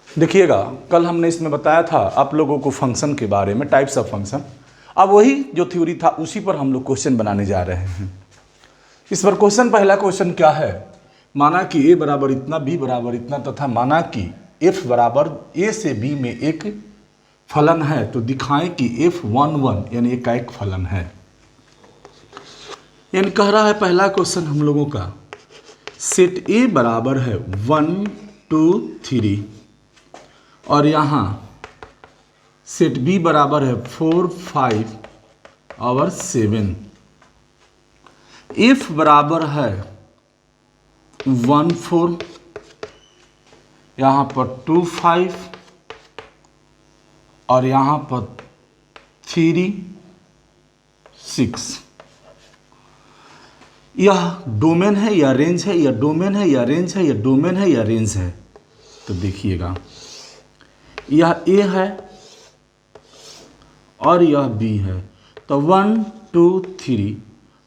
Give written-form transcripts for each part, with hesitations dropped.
देखिएगा, कल हमने इसमें बताया था आप लोगों को फंक्शन के बारे में, टाइप्स ऑफ फंक्शन। अब वही जो थ्योरी था उसी पर हम लोग क्वेश्चन बनाने जा रहे हैं। इस पर क्वेश्चन, पहला क्वेश्चन क्या है, माना कि a बराबर इतना, b बराबर इतना तथा माना कि f बराबर a से b में एक फलन है, तो दिखाएं कि f11 यानी एक का एक फलन है। यानी कह रहा है पहला क्वेश्चन हम लोगों का, सेट a बराबर है 1 2 3 और यहाँ सेट b बराबर है 4 5 और 7। f बराबर है 1 4, यहाँ पर 2 5 और यहाँ पर 3 6। यह डोमेन है या रेंज है, या डोमेन है या रेंज है, या डोमेन है या रेंज है। तो देखिएगा, यह a है और यह b है, तो 1 2 3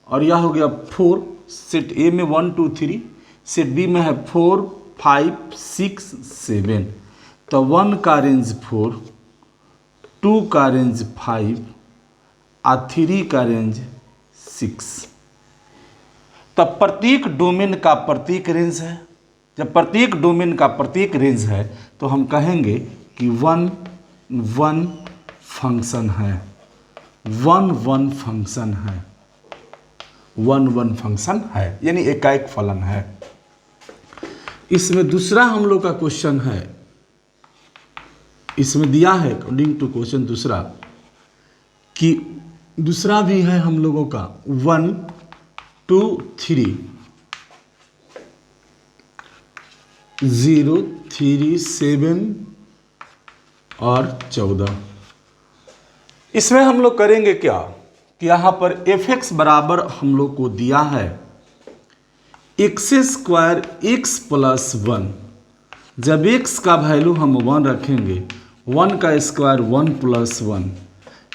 और यह हो गया 4। सेट a में 1 2 3, सेट b में है 4 5 6 7। तो 1 का रेंज 4, 2 का रेंज 5 और 3 का रेंज 6। तब प्रत्येक डोमेन का प्रत्येक रेंज है। जब प्रत्येक डोमेन का प्रत्येक रेंज है तो हम कहेंगे कि 1 1 फंक्शन है, 1 1 फंक्शन है, 1 1 फंक्शन है, यानी एकाएक फलन है। इसमें दूसरा हम लोग का क्वेश्चन है, इसमें दिया है अकॉर्डिंग टू क्वेश्चन दूसरा कि दूसरा भी है हम लोगों का 1 2 3 0 3 7 और 14। इसमें हम लोग करेंगे क्या कि यहाँ पर fx बराबर हम लोग को दिया है x स्क्वायर x प्लस 1। जब x का वैल्यू हम 1 रखेंगे, 1 का स्क्वायर 1 प्लस 1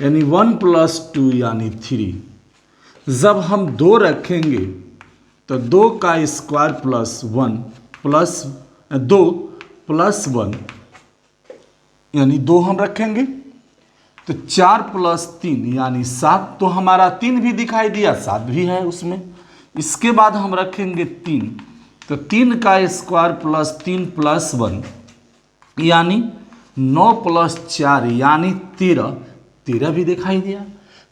यानी 1 प्लस 2 यानी 3। जब हम 2 रखेंगे तो 2 का स्क्वायर प्लस 1 प्लस 2 प्लस 1 यानी 2 हम रखेंगे, तो 4 प्लस 3 यानी 7। तो हमारा 3 भी दिखाई दिया, 7 भी है उसमें। इसके बाद हम रखेंगे 3, तो 3 का स्क्वायर प्लस 3 प्लस 1 यानी 9 प्लस 4 यानी 13, 13 भी दिखाई दिया।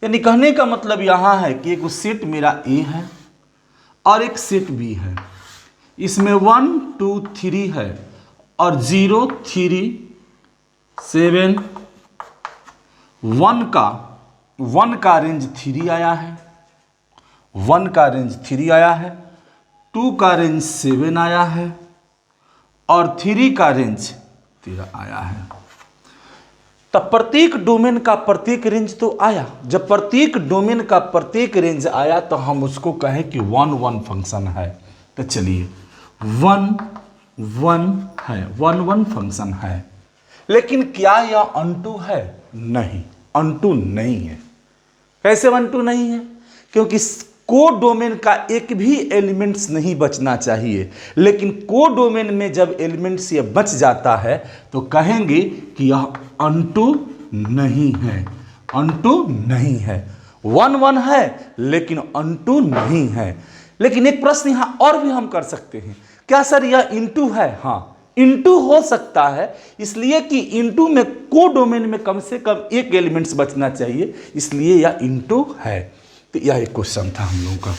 यानी कहने का मतलब यहाँ है कि एक सेट मेरा A है और एक सेट B है। इसमें 1 2 3 है और 0 3 7 1 का रेंज 3 आया है, 1 का रेंज 3 आया है, 2 का रेंज 7 आया है और 3 का रेंज 13 आया है। तब प्रत्येक डोमेन का प्रत्येक रेंज तो आया। जब प्रत्येक डोमेन का प्रत्येक रेंज आया तो हम उसको कहें कि 1 1 फंक्शन है। तो चलिए 1 1 है, 1 1 फंक्शन है। लेकिन क्या यह अनटू है? नहीं, अनटू नहीं है। कैसे अनटू नहीं है? क्योंकि को डोमेन का एक भी एलिमेंट्स नहीं बचना चाहिए, लेकिन को डोमेन में जब एलिमेंट्स ये बच जाता है तो कहेंगे कि यह अनटू नहीं है, अनटू नहीं है। 1 1 है लेकिन अनटू नहीं है। लेकिन एक प्रश्न यहां और भी हम कर सकते हैं, क्या सर यह इनटू है? हाँ, इनटू हो सकता है, इसलिए कि इनटू में को डोमेन में कम से कम एक एलिमेंट्स बचना चाहिए, इसलिए यह इनटू है। तो यह एक क्वेश्चन था हम लोगों का।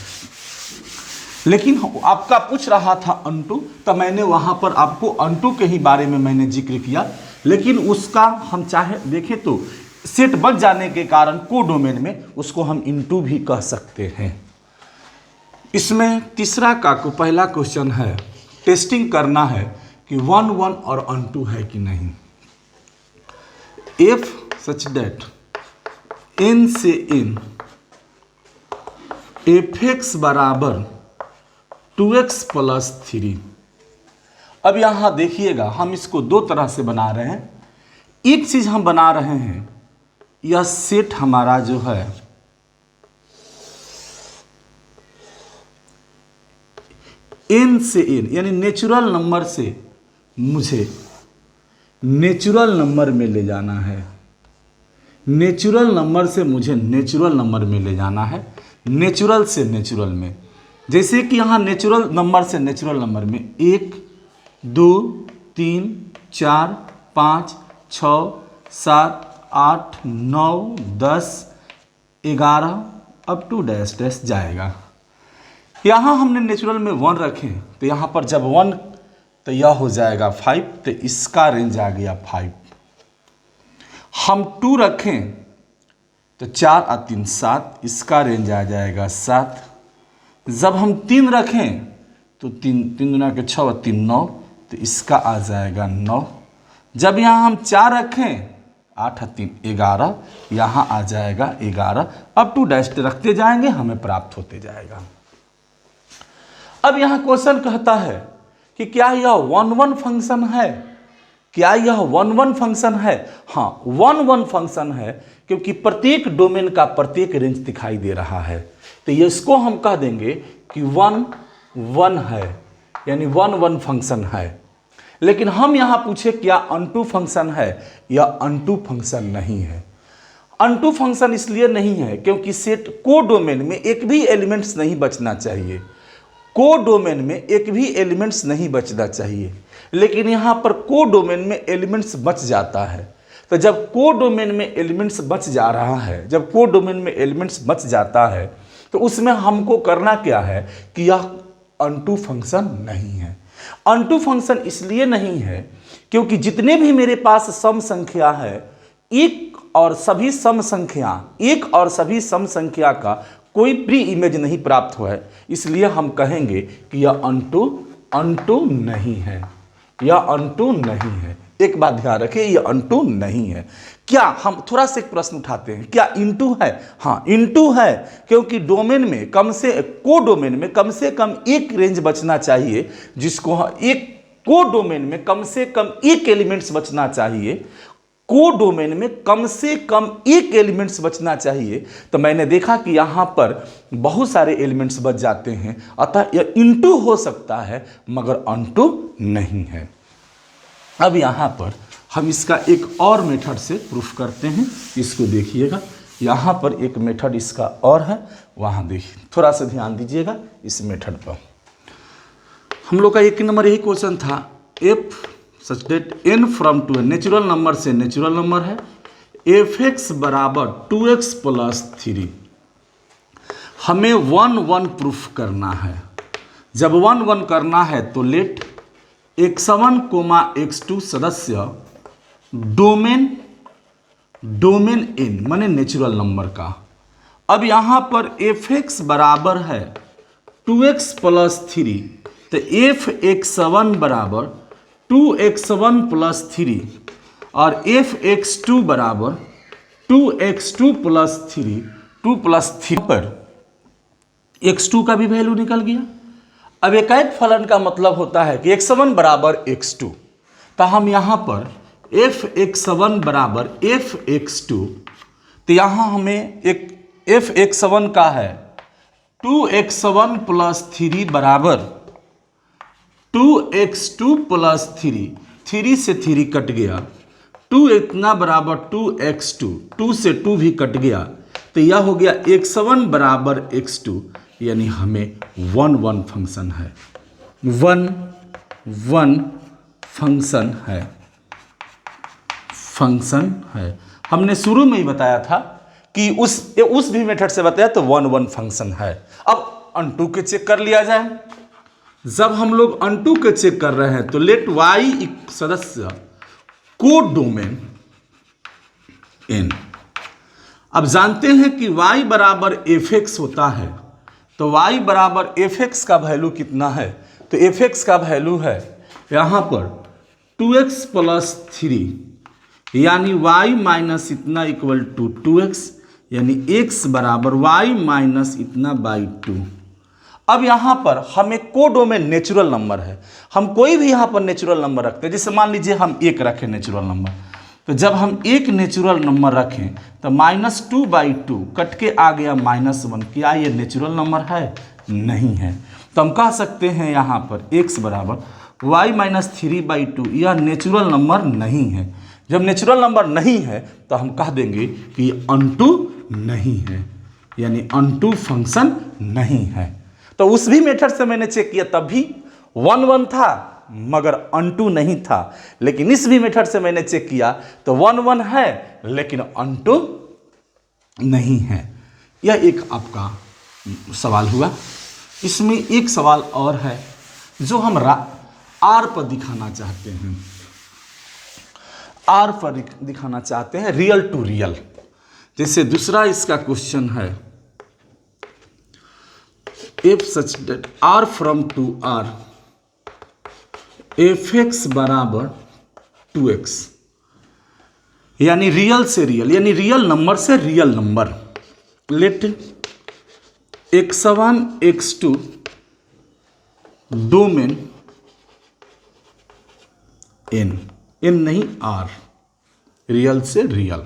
लेकिन आपका पूछ रहा था अनटू, तो मैंने वहां पर आपको अनटू के ही बारे में मैंने जिक्र किया। लेकिन उसका हम चाहे देखें तो सेट बच जाने के कारण को डोमेन में उसको हम इनटू भी कह सकते हैं। इसमें तीसरा का को पहला क्वेश्चन है, टेस्टिंग करना है कि 1 1 और अनटू है कि नहीं। इफ सच दैट n से n fx बराबर 2x प्लस 3। अब यहां देखिएगा, हम इसको दो तरह से बना रहे हैं। एक चीज हम बना रहे हैं, यह सेट हमारा जो है n से n यानी नेचुरल नंबर से मुझे नेचुरल नंबर में ले जाना है। नेचुरल नंबर से मुझे नेचुरल नंबर में ले जाना है, नेचुरल से नेचुरल में। जैसे कि यहाँ नेचुरल नंबर से नेचुरल नंबर में 1 2 3 4 5 6 7 8 9 10 11 अप टू डैश डैश जाएगा। यहाँ हमने नेचुरल में 1 रखे, तो यहाँ पर जब 1 तो यह हो जाएगा 5, तो इसका रेंज आ गया 5। हम 2 रखें तो 4 और 3 7, इसका रेंज आ जाएगा 7। जब हम 3 रखें तो 3 दूना के 6 और 3 9, तो इसका आ जाएगा 9। जब यहाँ हम 4 रखें 8 और 3 11, यहाँ आ जाएगा 11। अब टू डैश रखते जाएंगे, हमें प्राप्त होते जाएगा। अब यहाँ क्वेश्चन कहता है कि क्या यह 1-1 फंक्शन है? क्या यह 1-1 फंक्शन है? हाँ, 1-1 फंक्शन है, क्योंकि प्रत्येक डोमेन का प्रत्येक रेंज दिखाई दे रहा है। तो ये इसको हम कह देंगे कि 1-1 है, यानी 1-1 फंक्शन है। लेकिन हम यहाँ पूछे क्या अनटू फंक्शन है? यह अनटू फंक्शन नहीं है। अनटू फंक्शन इसलिए नहीं है क्योंकि सेट को डोमेन में एक भी एलिमेंट्स नहीं बचना चाहिए। को डोमेन में एक भी एलिमेंट्स नहीं बचना चाहिए, लेकिन यहाँ पर को डोमेन में एलिमेंट्स बच जाता है। तो जब को डोमेन में एलिमेंट्स बच जा रहा है, जब को डोमेन में एलिमेंट्स बच जाता है, तो उसमें हमको करना क्या है कि यह अनटू फंक्शन नहीं है। अनटू फंक्शन इसलिए नहीं है क्योंकि जितने भी मेरे पास सम संख्या है, एक और सभी सम संख्या का कोई प्री इमेज नहीं प्राप्त हुआ है, इसलिए हम कहेंगे कि यह अनटू नहीं है। यह अनटू नहीं है। एक बात ध्यान रखें, यह अनटू नहीं है। क्या हम थोड़ा सा एक प्रश्न उठाते हैं, क्या इनटू है? हाँ, इनटू है, क्योंकि डोमेन में को डोमेन में कम से कम एक रेंज बचना चाहिए, जिसको एक को डोमेन में कम से कम एक एलिमेंट्स बचना चाहिए। को डोमेन में कम से कम एक एलिमेंट्स बचना चाहिए। तो मैंने देखा कि यहाँ पर बहुत सारे एलिमेंट्स बच जाते हैं, अतः यह इनटू हो सकता है मगर अनटू नहीं है। अब यहाँ पर हम इसका एक और मेथड से प्रूफ करते हैं, इसको देखिएगा। यहाँ पर एक मेथड इसका और है, वहाँ देखिए, थोड़ा सा ध्यान दीजिएगा इस मेथड पर। हम लोग का 1 नंबर यही क्वेश्चन था, F such that n from to, natural number से नेचुरल नंबर है, f(x) बराबर 2x + 3। हमें 1-1 प्रूफ करना है। जब 1-1 करना है तो लेट x1, x2 सदस्य डोमेन n माने नेचुरल नंबर का। अब यहाँ पर f(x) बराबर है 2x + 3, तो f(x1) बराबर 2x1 + 3 और f(x2) बराबर 2x2 + 3, 2 + 3 पर x2 का भी वैल्यू निकल गया। अब एकाएक फलन का मतलब होता है कि x1 बराबर x2, तो हम यहाँ पर f(x1) बराबर f(x2), तो यहाँ हमें एक f(x1) का है 2x1 + 3 बराबर 2x2 + 3, 3 से 3 कट गया, 2 इतना बराबर 2x2, 2 से 2 भी कट गया, तो यह हो गया x1 बराबर x2, यानी हमें 1-1 फंक्शन है। 1-1 फंक्शन है। हमने शुरू में ही बताया था कि उस भी मेथड से बताया तो 1-1 फंक्शन है। अब अनटू के चेक कर लिया जाए। जब हम लोग अनटू के चेक कर रहे हैं तो लेट y सदस्य को डोमेन n। अब जानते हैं कि y बराबर f(x) होता है, तो y बराबर f(x) का वैल्यू कितना है? तो f(x) का वैल्यू है यहाँ पर 2x + 3, यानी y माइनस इतना इक्वल टू 2x, यानी x बराबर y माइनस इतना बाई 2। अब यहाँ पर हमें को डोमेन नेचुरल नंबर है, हम कोई भी यहाँ पर नेचुरल नंबर रखते हैं। जैसे मान लीजिए हम 1 रखें नेचुरल नंबर, तो जब हम 1 नेचुरल नंबर रखें तो -2/2 कट के आ गया -1। क्या ये नेचुरल नंबर है? नहीं है। तो हम कह सकते हैं यहाँ पर x बराबर y माइनस 3/2 यह नेचुरल नंबर नहीं है। जब नेचुरल नंबर नहीं है तो हम कह देंगे कि अनटू नहीं है, यानी अनटू फंक्शन नहीं है। तो उस भी मेथड से मैंने चेक किया तब भी 1 था मगर अनटू नहीं था, लेकिन इस भी मेथड से मैंने चेक किया तो 1 है लेकिन अनटू नहीं है। यह एक आपका सवाल हुआ। इसमें एक सवाल और है जो हम आर पर दिखाना चाहते हैं, आर पर दिखाना चाहते हैं रियल टू रियल। जैसे दूसरा इसका क्वेश्चन है if such that R from to R fx बराबर 2x, यानी रियल से रियल, यानी रियल नंबर से real number. Let x1 x2 domain n नहीं r, रियल से रियल।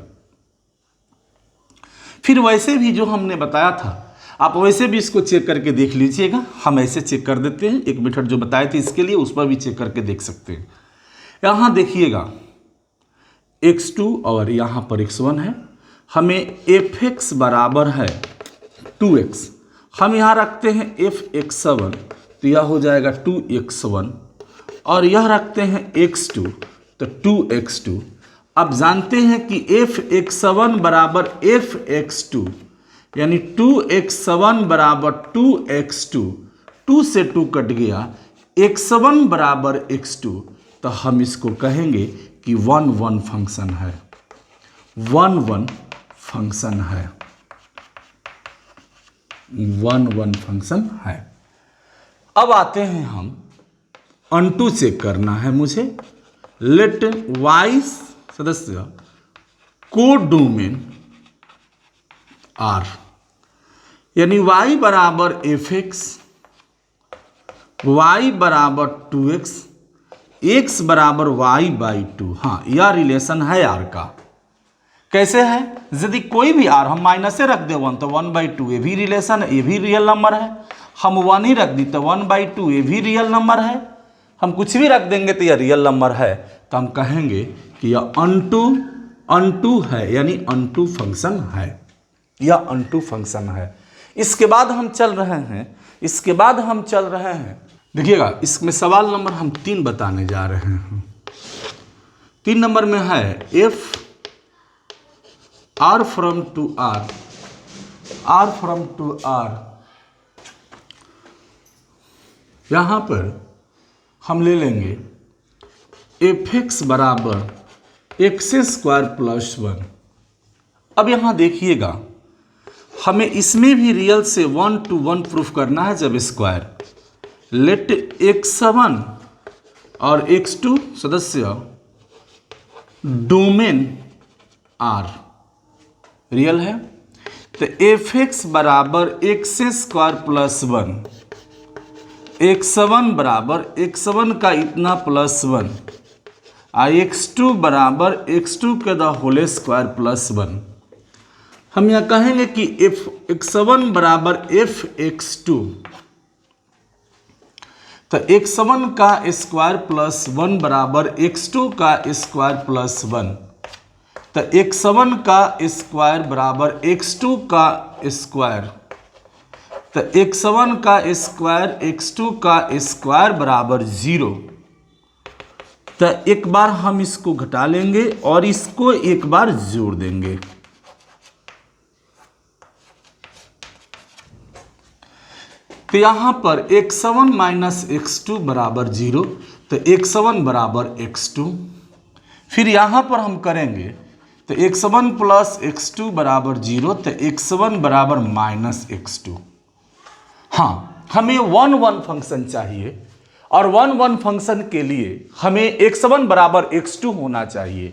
फिर वैसे भी जो हमने बताया था आप वैसे भी इसको चेक करके देख लीजिएगा। हम ऐसे चेक कर देते हैं, एक मेथड जो बताए थे इसके लिए उस पर भी चेक करके देख सकते हैं। यहाँ देखिएगा x2 और यहाँ पर x1 है, हमें fx बराबर है 2x। हम यहाँ रखते हैं fx7 तो यह हो जाएगा 2x1 और यह रखते हैं x2 तो 2x2। अब जानते हैं कि fx7 बराबर fx2 यानी 2x7 बराबर 2x2, 2 से 2 कट गया, x7 बराबर x2, तो हम इसको कहेंगे कि 1 फंक्शन है, 1 फंक्शन है, 1 फंक्शन है। अब आते हैं हम अनटू चेक करना है मुझे। लेट y सदस्य कोडोमेन आर, यानी y बराबर fx, y बराबर 2x, x बराबर y/2। हाँ, यह रिलेशन है r का। कैसे है? यदि कोई भी r हम माइनस से रख दे 1 तो 1/2 ये भी रिलेशन है, ये भी रियल नंबर है। हम 1 ही रख दी तो 1/2 ये भी रियल नंबर है। हम कुछ भी रख देंगे तो यह रियल नंबर है, तो हम कहेंगे कि यह अनटू है, यानी अनटू फंक्शन है, यह अनटू फंक्शन है। इसके बाद हम चल रहे हैं, देखिएगा इसमें सवाल नंबर हम 3 बताने जा रहे हैं। 3 नंबर में है F R from to R, यहां पर हम ले लेंगे fx बराबर x² + 1। अब यहां देखिएगा हमें इसमें भी रियल से 1 to 1 प्रूफ करना है जब स्क्वायर। लेट x7 और x2 सदस्य डोमेन r रियल है, तो fx बराबर x² + 1, x7 बराबर x7 का इतना +1 x2 बराबर x2 के द होल स्क्वायर +1। हम यह कहेंगे कि x7 बराबर fx2, तो x7 का स्क्वायर +1 बराबर x2 का स्क्वायर +1, तो x7 का स्क्वायर बराबर x2 का स्क्वायर, तो x7 का स्क्वायर x2 का स्क्वायर बराबर 0। तो एक बार हम इसको घटा लेंगे और इसको एक बार जोड़ देंगे। तो यहां पर x7 माइनस x2 बराबर 0, तो x7 बराबर x2। फिर यहां पर हम करेंगे तो x7 प्लस x2 बराबर 0, तो x7 बराबर -x2। हाँ, हमें 1 फंक्शन चाहिए और 1 फंक्शन के लिए हमें x7 बराबर x2 होना चाहिए।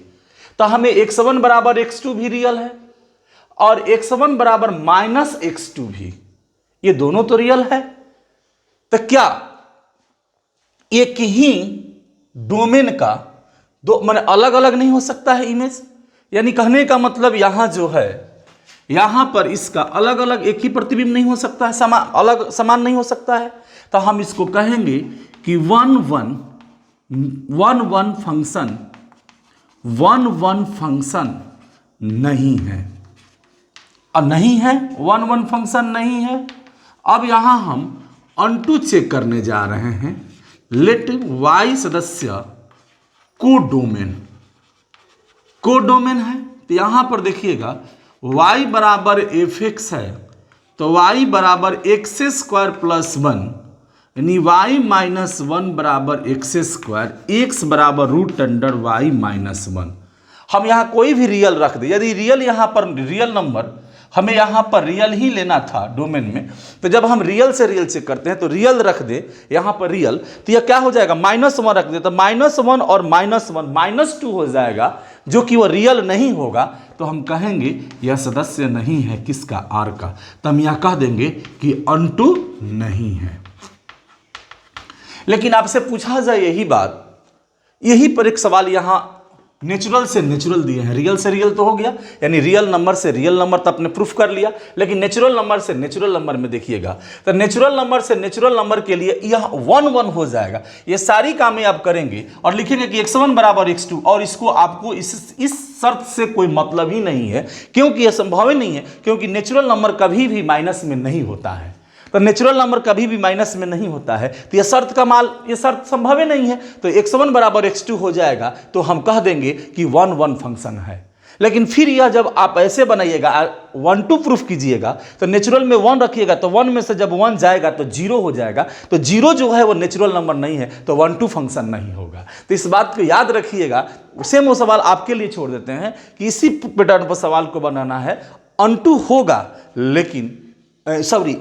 तो हमें x7 बराबर x2 भी रियल है और x7 बराबर -x2 भी, ये दोनों तो रियल है। तो क्या एक ही डोमेन का दो माने अलग अलग नहीं हो सकता है इमेज? यानी कहने का मतलब यहां जो है, यहां पर इसका अलग अलग एक ही प्रतिबिंब नहीं हो सकता है, समान नहीं हो सकता है। तो हम इसको कहेंगे कि 1 वन वन फंक्शन नहीं है, और नहीं है, वन फंक्शन नहीं है। अब यहां हम अनटू चेक करने जा रहे हैं। लेट y सदस्य कोडोमेन है, तो यहां पर देखिएगा y बराबर एफ एक्स है, तो y बराबर एक्स स्क्वायर प्लस 1, यानी y माइनस 1 बराबर एक्स स्क्वायर, एक्स बराबर रूट अंडर y माइनस 1। हम यहाँ कोई भी रियल रख दे, यदि रियल यहाँ पर रियल नंबर हमें यहाँ पर रियल ही लेना था डोमेन में, तो जब हम रियल से रियल चेक करते हैं तो रियल रख दे यहाँ पर रियल, तो यह क्या हो जाएगा, -1 रख दे तो -1 और -1 -2 हो जाएगा, जो कि वह रियल नहीं होगा। तो हम कहेंगे यह सदस्य नहीं है किसका, आर का। तो हम यह कह देंगे कि अनटू नहीं है। लेकिन आपसे पूछा जाए यही बात, यही पर एक सवाल यहाँ नेचुरल से नेचुरल दिए हैं। रियल से रियल तो हो गया, यानी रियल नंबर से रियल नंबर तो आपने प्रूफ कर लिया, लेकिन नेचुरल नंबर से नेचुरल नंबर में देखिएगा, तो नेचुरल नंबर से नेचुरल नंबर के लिए यह 1 हो जाएगा। ये सारी कामें आप करेंगे और लिखेंगे कि x1 बराबर x2, और इसको आपको इस शर्त से कोई मतलब ही नहीं है, क्योंकि यह संभव ही नहीं है, क्योंकि नेचुरल नंबर कभी भी माइनस में नहीं होता है। तो नेचुरल नंबर कभी भी माइनस में नहीं होता है, तो यह शर्त का माल, यह शर्त संभव ही नहीं है। तो x1 बराबर x2 हो जाएगा, तो हम कह देंगे कि 1 फंक्शन है। लेकिन फिर यह जब आप ऐसे बनाइएगा, 1 प्रूफ कीजिएगा, तो नेचुरल में 1 रखिएगा, तो 1 में से जब 1 जाएगा तो 0 हो जाएगा, तो 0 जो है वो नेचुरल नंबर नहीं है, तो 1 फंक्शन नहीं होगा। तो इस बात को याद रखिएगा। सेम वो सवाल आपके लिए छोड़ देते हैं कि इसी पैटर्न पर सवाल को बनाना है। अनटू होगा, लेकिन सॉरी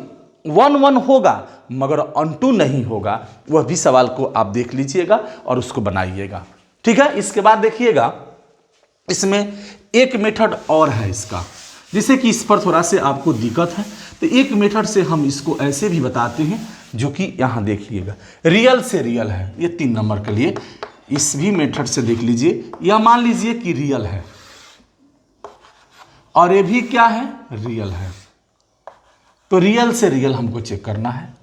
1 होगा मगर अनटू नहीं होगा, वह भी सवाल को आप देख लीजिएगा और उसको बनाइएगा। ठीक है, इसके बाद देखिएगा इसमें एक मेथड और है इसका, जिसे कि इस पर थोड़ा से आपको दिक्कत है, तो एक मेथड से हम इसको ऐसे भी बताते हैं, जो कि यहाँ देखिएगा रियल से रियल है। ये 3 नंबर के लिए इस भी मेथड से देख लीजिए। यह मान लीजिए कि रियल है और ये भी क्या है, रियल है। तो रियल से रियल हमको चेक करना है।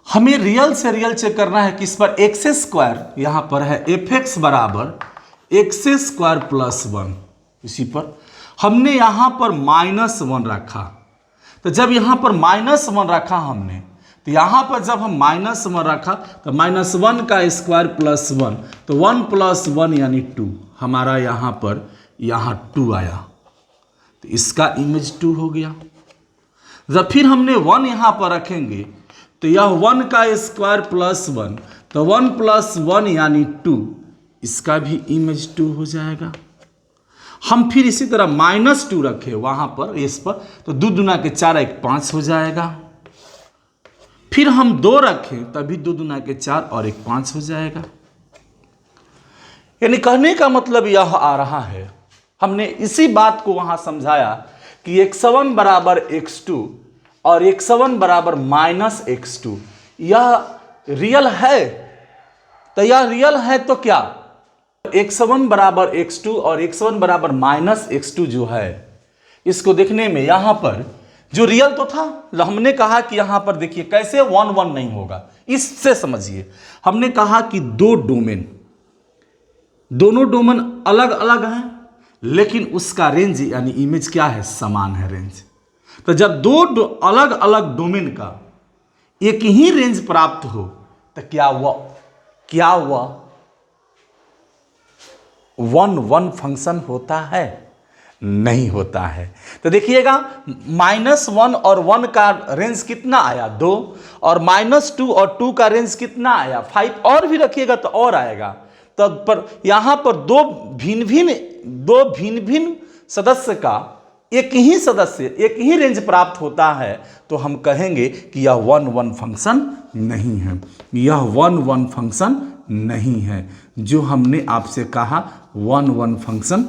हमें रियल से रियल चेक करना है किस पर, एक्स स्क्वायर, यहां पर है एफ एक्स बराबर एक्स स्क्वायर प्लस 1। इसी पर हमने यहां पर -1 रखा, तो जब यहां पर -1 रखा हमने, तो यहां पर जब हम -1 रखा तो -1 का स्क्वायर प्लस 1, तो 1 + 1 यानी 2, हमारा यहां पर 2 आया, तो इसका इमेज 2 हो गया। जब फिर हमने 1 यहां पर रखेंगे तो यह 1 का स्क्वायर प्लस 1, तो 1 + 1 यानी 2, इसका भी इमेज 2 हो जाएगा। हम फिर इसी तरह -2 रखे वहां पर इस पर, तो 2 दूना के 4 1 5 हो जाएगा। फिर हम 2 रखें तभी 2 दूना के 4 और 1 5 हो जाएगा। यानी कहने का मतलब यह आ रहा है, हमने इसी बात को वहां समझाया कि x1 बराबर x2 और x1 बराबर -x2 यह रियल है। तो यह रियल है तो क्या, x1 बराबर x2 और x1 बराबर -x2 जो है, इसको देखने में यहां पर जो रियल तो था, हमने कहा कि यहां पर देखिए कैसे 1 नहीं होगा, इससे समझिए। हमने कहा कि दोनों डोमेन अलग अलग हैं, लेकिन उसका रेंज यानी इमेज क्या है, समान है रेंज। तो जब 2 अलग अलग डोमेन का एक ही रेंज प्राप्त हो, तो क्या वह 1 फंक्शन होता है, नहीं होता है। तो देखिएगा -1 और 1 का रेंज कितना आया, 2, और -2 और 2 का रेंज कितना आया, 5, और भी रखिएगा तो और आएगा। तो पर यहां पर दो भिन्न भिन्न सदस्य का एक ही रेंज प्राप्त होता है, तो हम कहेंगे कि यह 1 फंक्शन नहीं है, यह 1 फंक्शन नहीं है। जो हमने आपसे कहा 1 फंक्शन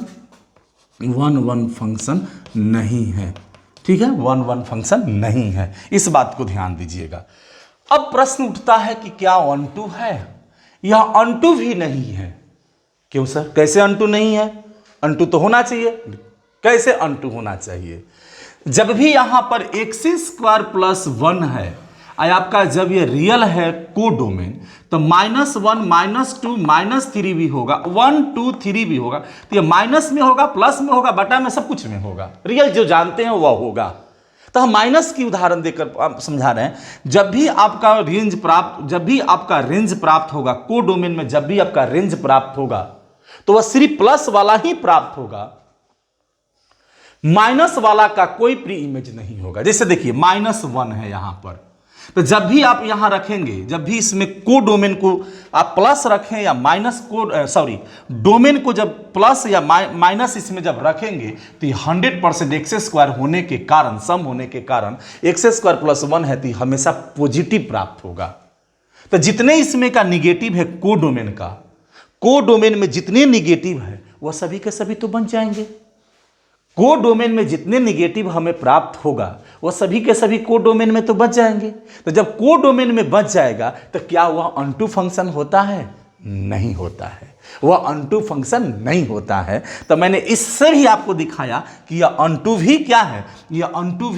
नहीं है। ठीक है, 1 फंक्शन नहीं है, इस बात को ध्यान दीजिएगा। अब प्रश्न उठता है कि क्या अनटू है, यह अनटू भी नहीं है। क्यों सर, कैसे अनटू नहीं है, अनटू तो होना चाहिए। कैसे अनटू होना चाहिए, जब भी यहां पर x² + 1 है आपका जब ये रियल है कोडोमेन तो -1 -2 -3 भी होगा, 1 2 3 भी होगा। तो ये माइनस में होगा, प्लस में होगा, बटा में, सब कुछ में होगा। रियल जो जानते हैं वह होगा। तो हम माइनस की उदाहरण देकर समझा रहे हैं। जब भी आपका रेंज प्राप्त होगा कोडोमेन में, जब भी आपका रेंज प्राप्त होगा तो वह सिर्फ प्लस वाला ही प्राप्त होगा, माइनस वाला का कोई प्री इमेज नहीं होगा। जैसे देखिए -1 है यहां पर, तो जब भी आप यहां रखेंगे, जब भी इसमें कोडोमेन को आप प्लस रखें या माइनस डोमेन को जब प्लस या माइनस इसमें जब रखेंगे तो 100% एक्स स्क्वायर होने के कारण, सम होने के कारण एक्स स्क्वायर प्लस 1 है तो हमेशा पॉजिटिव प्राप्त होगा। तो जितने इसमें का निगेटिव है कोडोमेन में जितने निगेटिव है वह सभी के सभी तो बन जाएंगे। कोडोमेन में जितने निगेटिव हमें प्राप्त होगा वह सभी के सभी कोडोमेन में तो बच जाएंगे। तो जब कोडोमेन में बच जाएगा तो क्या वह अनटू फंक्शन होता है? नहीं होता है, वह अनटू फंक्शन नहीं होता है। तो मैंने इससे भी आपको दिखाया कि यह अनटू भी क्या है, यह अनटू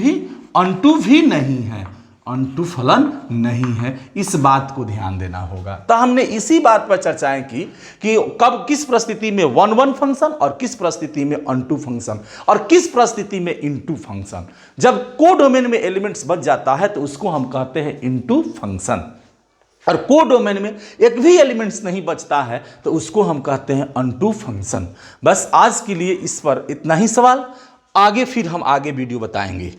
भी नहीं है, अनटू फलन नहीं है। इस बात को ध्यान देना होगा। तो हमने इसी बात पर चर्चाएं की कि कब किस परिस्थिति में 1 फंक्शन और किस परिस्थिति में अनटू फंक्शन और किस परिस्थिति में इनटू फंक्शन। जब कोडोमेन में एलिमेंट्स बच जाता है तो उसको हम कहते हैं इनटू फंक्शन, और कोडोमेन में एक भी एलिमेंट्स नहीं बचता है तो उसको हम कहते हैं अनटू फंक्शन। बस आज के लिए इस पर इतना ही सवाल, आगे फिर हम आगे वीडियो बताएंगे।